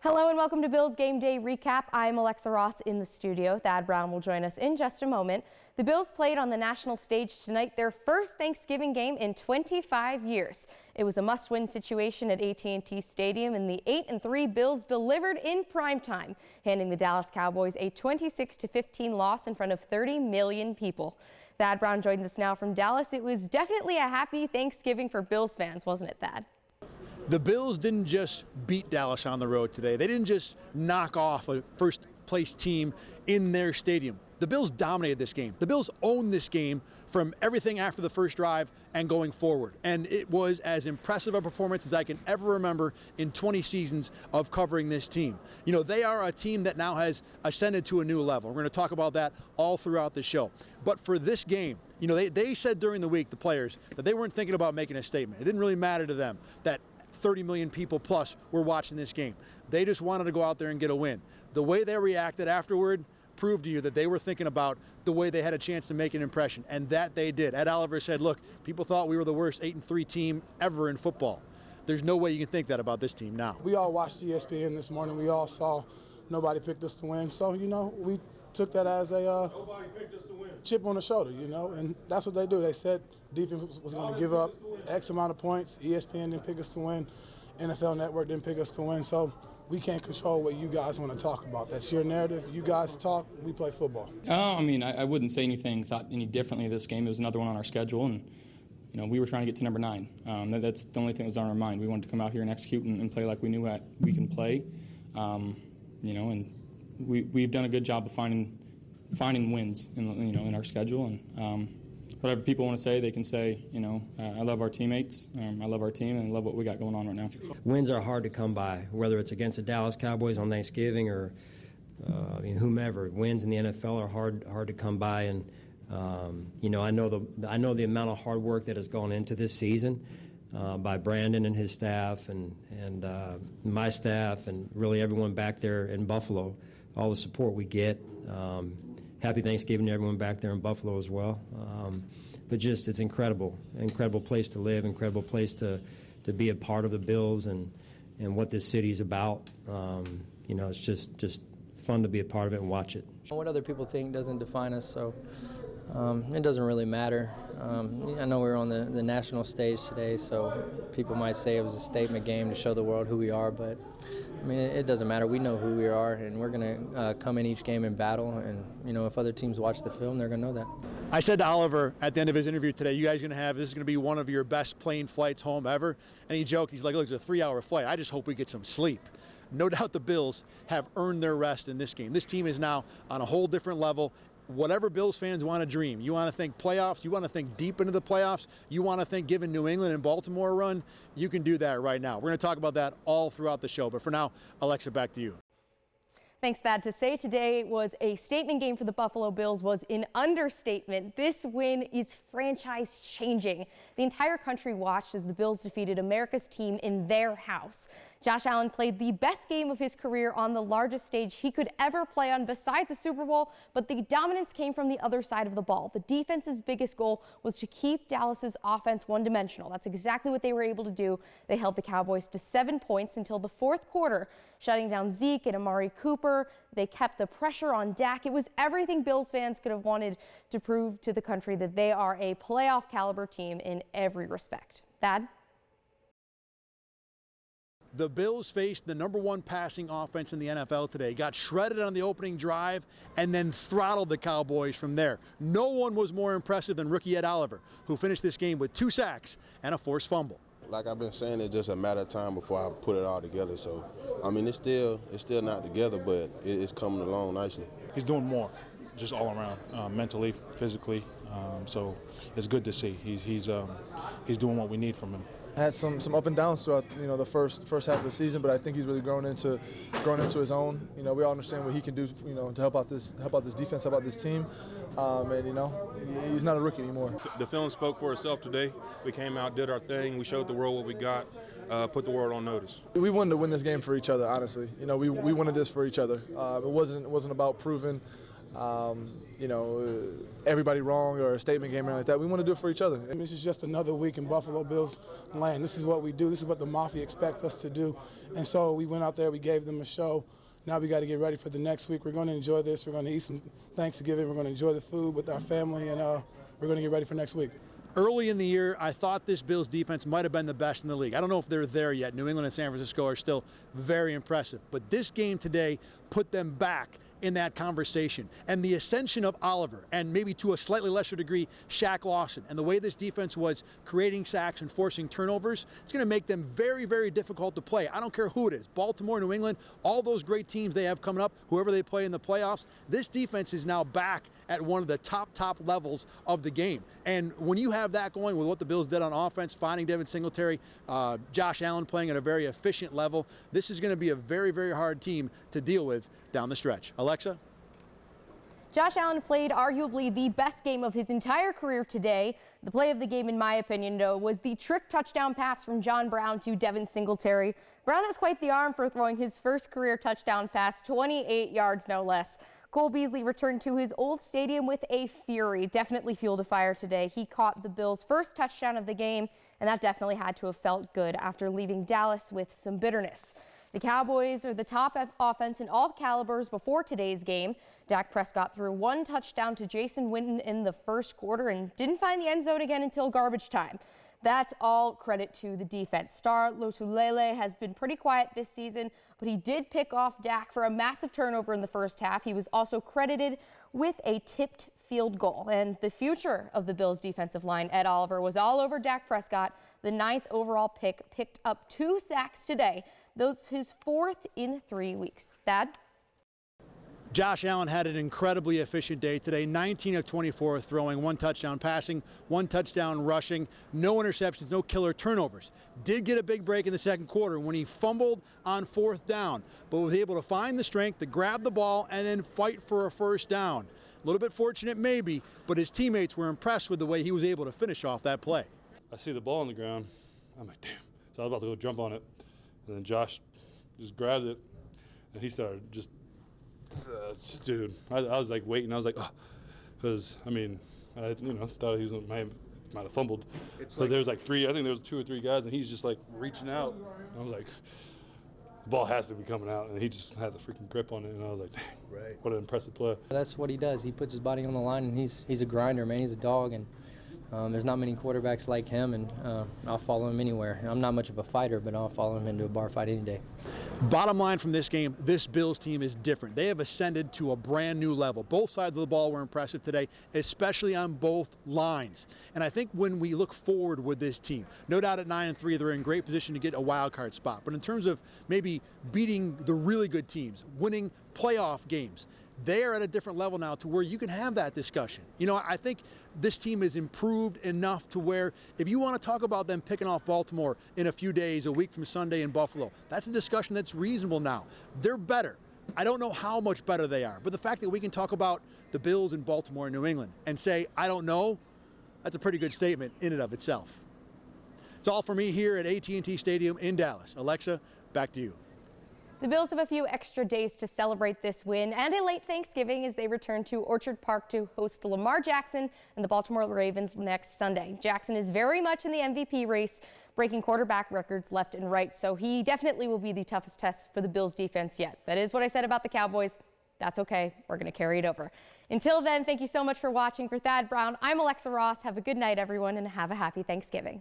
Hello and welcome to Bills Game Day Recap. I'm Alexa Ross in the studio. Thad Brown will join us in just a moment. The Bills played on the national stage tonight, their first Thanksgiving game in 25 years. It was a must-win situation at AT&T Stadium, and the 8-3 Bills delivered in primetime, handing the Dallas Cowboys a 26-15 loss in front of 30 million people. Thad Brown joins us now from Dallas. It was definitely a happy Thanksgiving for Bills fans, wasn't it, Thad? The Bills didn't just beat Dallas on the road today. They didn't just knock off a first-place team in their stadium. The Bills dominated this game. The Bills owned this game from everything after the first drive and going forward. And it was as impressive a performance as I can ever remember in 20 seasons of covering this team. You know, they are a team that now has ascended to a new level. We're going to talk about that all throughout the show. But for this game, you know, they said during the week, the players, that they weren't thinking about making a statement. It didn't really matter to them that 30 million people plus were watching this game. They just wanted to go out there and get a win. The way they reacted afterward proved to you that they were thinking about the way they had a chance to make an impression, and that they did. Ed Oliver said, look, people thought we were the worst 8-3 team ever in football. There's no way you can think that about this team now. We all watched ESPN this morning. We all saw nobody picked us to win. So, you know, we took that as a nobody picked us to win. Chip on the shoulder, you know, and that's what they do. They said defense was going to give up X amount of points. ESPN didn't pick us to win. NFL Network didn't pick us to win. So we can't control what you guys want to talk about. That's your narrative. You guys talk, we play football. I mean, I wouldn't say thought any differently of this game. It was another one on our schedule, and, you know, we were trying to get to number 9. That's the only thing that was on our mind. We wanted to come out here and execute and play like we knew we can play. You know, and we've done a good job of finding wins in our schedule, and whatever people want to say, they can say. You know, I love our teammates, I love our team, and I love what we got going on right now. Wins are hard to come by, whether it's against the Dallas Cowboys on Thanksgiving or whomever. Wins in the NFL are hard to come by, and you know, I know the amount of hard work that has gone into this season by Brandon and his staff, and my staff, and really everyone back there in Buffalo. All the support we get. Happy Thanksgiving to everyone back there in Buffalo as well. But just, it's incredible place to live, incredible place to be a part of the Bills and what this city's about. You know, it's just fun to be a part of it and watch it. What other people think doesn't define us, so it doesn't really matter. I know we're on the national stage today, so people might say it was a statement game to show the world who we are, but I mean, it doesn't matter. We know who we are, and we're going to come in each game in battle. And, you know, if other teams watch the film, they're going to know that. I said to Oliver at the end of his interview today, you guys are going to have, this is going to be one of your best plane flights home ever. And he joked, he's like, look, it's a 3-hour flight. I just hope we get some sleep. No doubt the Bills have earned their rest in this game. This team is now on a whole different level. Whatever Bills fans want to dream, you want to think playoffs, you want to think deep into the playoffs, you want to think giving New England and Baltimore a run, you can do that right now. We're going to talk about that all throughout the show. But for now, Alexa, back to you. Thanks, Thad. To say today was a statement game for the Buffalo Bills was an understatement. This win is franchise-changing. The entire country watched as the Bills defeated America's team in their house. Josh Allen played the best game of his career on the largest stage he could ever play on besides the Super Bowl, but the dominance came from the other side of the ball. The defense's biggest goal was to keep Dallas's offense one-dimensional. That's exactly what they were able to do. They held the Cowboys to 7 points until the fourth quarter, shutting down Zeke and Amari Cooper. They kept the pressure on Dak. It was everything Bills fans could have wanted to prove to the country that they are a playoff caliber team in every respect. Thad? The Bills faced the #1 passing offense in the NFL today, got shredded on the opening drive, and then throttled the Cowboys from there. No one was more impressive than rookie Ed Oliver, who finished this game with 2 sacks and a forced fumble. Like I've been saying, it's just a matter of time before I put it all together. So, I mean, it's still not together, but it's coming along nicely. He's doing more, just all around, mentally, physically. So it's good to see. He's doing what we need from him. Had some up and downs throughout the first half of the season, but I think he's really grown into his own. You know, we all understand what he can do. You know, to help out this defense, help out this team, and you know, he's not a rookie anymore. The film spoke for itself today. We came out, did our thing. We showed the world what we got, put the world on notice. We wanted to win this game for each other. Honestly, you know, we wanted this for each other. It wasn't about proving you know, everybody wrong or a statement game or anything like that. We want to do it for each other. And this is just another week in Buffalo Bills land. This is what we do. This is what the Mafia expects us to do. And so we went out there, we gave them a show. Now we got to get ready for the next week. We're going to enjoy this. We're going to eat some Thanksgiving. We're going to enjoy the food with our family, and we're going to get ready for next week. Early in the year, I thought this Bills defense might have been the best in the league. I don't know if they're there yet. New England and San Francisco are still very impressive. But this game today put them back in that conversation. And the ascension of Oliver, and maybe to a slightly lesser degree, Shaq Lawson, and the way this defense was creating sacks and forcing turnovers, it's going to make them very, very difficult to play. I don't care who it is, Baltimore, New England, all those great teams they have coming up, whoever they play in the playoffs, this defense is now back at one of the top levels of the game. And when you have that going with what the Bills did on offense, finding Devin Singletary, Josh Allen playing at a very efficient level, this is going to be a very, very hard team to deal with down the stretch. Alexa? Josh Allen played arguably the best game of his entire career today. The play of the game, in my opinion, though, was the trick touchdown pass from John Brown to Devin Singletary. Brown has quite the arm for throwing his first career touchdown pass, 28 yards no less. Cole Beasley returned to his old stadium with a fury. Definitely fueled a fire today. He caught the Bills' first touchdown of the game, and that definitely had to have felt good after leaving Dallas with some bitterness. The Cowboys are the top offense in all calibers before today's game. Dak Prescott threw one touchdown to Jason Witten in the first quarter and didn't find the end zone again until garbage time. That's all credit to the defense. Star Lotulelei has been pretty quiet this season, but he did pick off Dak for a massive turnover in the first half. He was also credited with a tipped field goal. And the future of the Bills defensive line, Ed Oliver, was all over Dak Prescott. The 9th overall pick picked up 2 sacks today. Those his 4th in 3 weeks. Thad? Josh Allen had an incredibly efficient day today, 19 of 24 throwing, 1 touchdown passing, 1 touchdown rushing, no interceptions, no killer turnovers. Did get a big break in the second quarter when he fumbled on 4th down, but was able to find the strength to grab the ball and then fight for a first down. A little bit fortunate maybe, but his teammates were impressed with the way he was able to finish off that play. I see the ball on the ground. I'm like, damn. So I was about to go jump on it. And then Josh just grabbed it, and he started just dude, I was like waiting. I was like, oh, because I mean, I thought he might have fumbled. Because there was like 3, I think there was 2 or 3 guys, and he's just like reaching out. I was like, the ball has to be coming out, and he just had the freaking grip on it, and I was like, dang, right. What an impressive play. That's what he does. He puts his body on the line, and he's a grinder, man. He's a dog, and there's not many quarterbacks like him, and I'll follow him anywhere. I'm not much of a fighter, but I'll follow him into a bar fight any day. Bottom line from this game, this Bills team is different. They have ascended to a brand new level. Both sides of the ball were impressive today, especially on both lines. And I think when we look forward with this team, no doubt at 9-3, they're in great position to get a wild card spot. But in terms of maybe beating the really good teams, winning playoff games, they are at a different level now to where you can have that discussion. You know, I think this team is improved enough to where if you want to talk about them picking off Baltimore in a few days, a week from Sunday in Buffalo, that's a discussion that's reasonable now. They're better. I don't know how much better they are, but the fact that we can talk about the Bills in Baltimore and New England and say, I don't know, that's a pretty good statement in and of itself. It's all for me here at AT&T Stadium in Dallas. Alexa, back to you. The Bills have a few extra days to celebrate this win and a late Thanksgiving as they return to Orchard Park to host Lamar Jackson and the Baltimore Ravens next Sunday. Jackson is very much in the MVP race, breaking quarterback records left and right, so he definitely will be the toughest test for the Bills defense yet. That is what I said about the Cowboys. That's okay. We're going to carry it over. Until then, thank you so much for watching. For Thad Brown, I'm Alexa Ross. Have a good night, everyone, and have a happy Thanksgiving.